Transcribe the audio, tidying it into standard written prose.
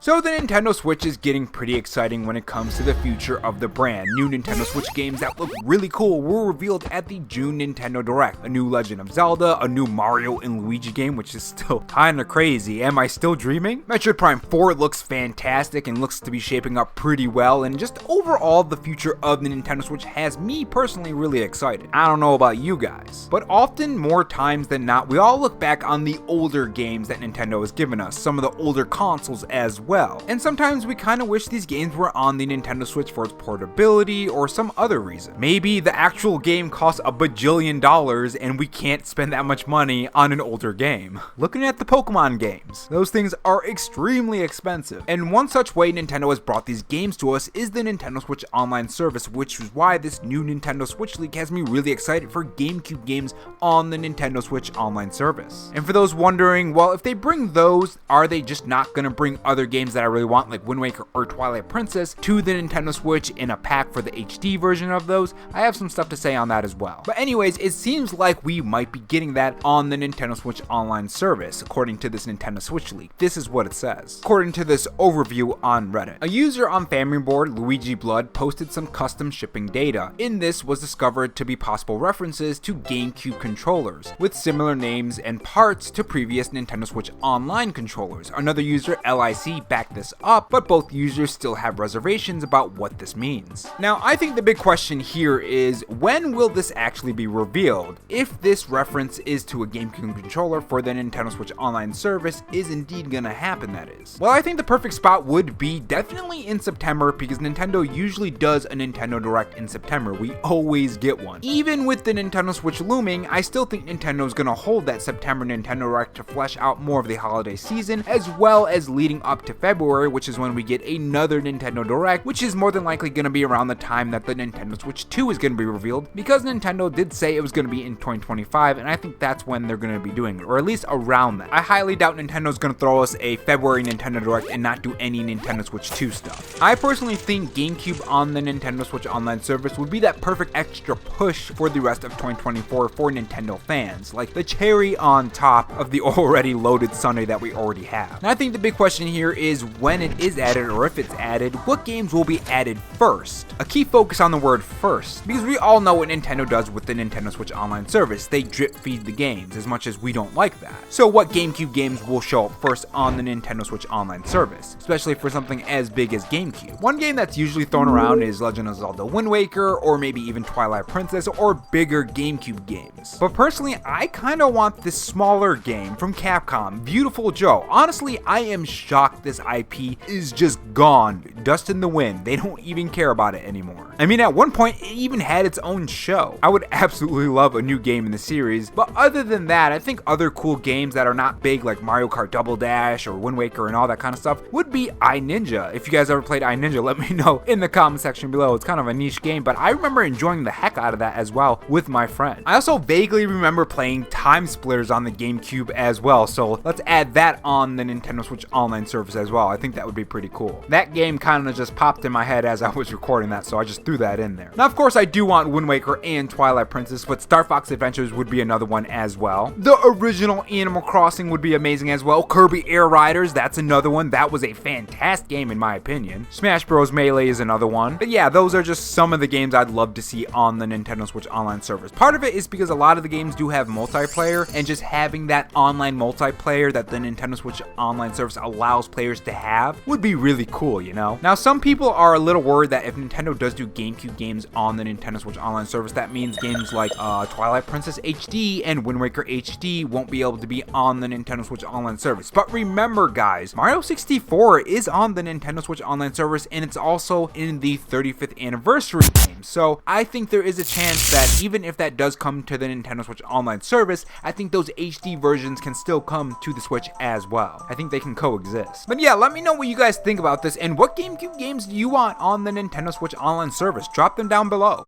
So the Nintendo Switch is getting pretty exciting when it comes to the future of the brand. New Nintendo Switch games that look really cool were revealed at the June Nintendo Direct. A new Legend of Zelda, a new Mario and Luigi game, which is still kinda crazy. Am I still dreaming? Metroid Prime 4 looks fantastic and looks to be shaping up pretty well, and just overall the future of the Nintendo Switch has me personally really excited. I don't know about you guys, but often more times than not, we all look back on the older games that Nintendo has given us, some of the older consoles as well, and sometimes we kind of wish these games were on the Nintendo Switch for its portability or some other reason. Maybe the actual game costs $1 bajillion and we can't spend that much money on an older game. Looking at the Pokemon games, those things are extremely expensive, and one such way Nintendo has brought these games to us is the Nintendo Switch Online service, which is why this new Nintendo Switch League has me really excited for Gamecube games on the Nintendo Switch Online service. And for those wondering, well, if they bring those, are they just not gonna bring other games that I really want, like Wind Waker or Twilight Princess, to the Nintendo Switch in a pack for the HD version of those? I have some stuff to say on that as well. But anyways, it seems like we might be getting that on the Nintendo Switch Online service, according to this Nintendo Switch League. This is what it says. According to this overview on Reddit, a user on Family Board, Luigi Blood, posted some custom shipping data. In this was discovered to be possible references to GameCube controllers, with similar names and parts to previous Nintendo Switch Online controllers. Another user, LIC, backed this up, but both users still have reservations about what this means. Now, I think the big question here is, when will this actually be revealed? If this reference is to a GameCube controller for the Nintendo Switch Online service is indeed gonna happen, that is. Well, I think the perfect spot would be definitely in September, because Nintendo usually does a Nintendo Direct in September. We always get one. Even with the Nintendo Switch looming, I still think Nintendo's gonna hold that September Nintendo Direct to flesh out more of the holiday season, as well as leading up to February, which is when we get another Nintendo Direct, which is more than likely gonna be around the time that the Nintendo Switch 2 is gonna be revealed, because Nintendo did say it was gonna be in 2025, and I think that's when they're gonna be doing it, or at least around that. I highly doubt Nintendo's gonna throw us a February Nintendo Direct and not do any Nintendo Switch 2 stuff. I personally think GameCube on the Nintendo Switch Online service would be that perfect extra push for the rest of 2024 for Nintendo fans, like the cherry on top of the already loaded sundae that we already have. And I think the big question here is when it is added, or if it's added, what games will be added first? A key focus on the word first, because we all know what Nintendo does with the Nintendo Switch Online service. They drip feed the games, as much as we don't like that. So what GameCube games will show up first on the Nintendo Switch Online service, especially for something as big as GameCube? One game that's usually thrown around is Legend of Zelda Wind Waker, or maybe even Twilight Princess, or bigger GameCube games. But personally, I kinda want this smaller game from Capcom, Beautiful Joe. Honestly, I am shocked this IP is just gone, dust in the wind. They don't even care about it anymore. I mean, at one point, it even had its own show. I would absolutely love a new game in the series, but other than that, I think other cool games that are not big, like Mario Kart Double Dash or Wind Waker and all that kind of stuff, would be iNinja. If you guys ever played iNinja, let me know in the comment section below. It's kind of a niche game, but I remember enjoying the heck out of that as well with my friend. I also vaguely remember playing Time Splitters on the GameCube as well, so let's add that on the Nintendo Switch Online service as well. I think that would be pretty cool. That game kind of just popped in my head as I was recording that, so I just threw that in there. Now, of course, I do want Wind Waker and Twilight Princess, but Star Fox Adventures would be another one as well. The original Animal Crossing would be amazing as well. Kirby Air Riders, that's another one. That was a fantastic game in my opinion. Smash Bros. Melee is another one. But yeah, those are just some of the games I'd love to see on the Nintendo Switch Online service. Part of it is because a lot of the games do have multiplayer, and just having that online multiplayer that the Nintendo Switch Online service allows players to have would be really cool, you know? Now, some people are a little worried that if Nintendo does do GameCube games on the Nintendo Switch Online service, that means games like Twilight Princess HD and Wind Waker HD won't be able to be on the Nintendo Switch Online service. But remember, guys, Mario 64 is on the Nintendo Switch Online service, and it's also in the 35th anniversary game. So I think there is a chance that even if that does come to the Nintendo Switch Online service, I think those HD versions can still come to the Switch as well. I think they can coexist. But yeah, let me know what you guys think about this, and what GameCube games do you want on the Nintendo Switch Online service? Drop them down below.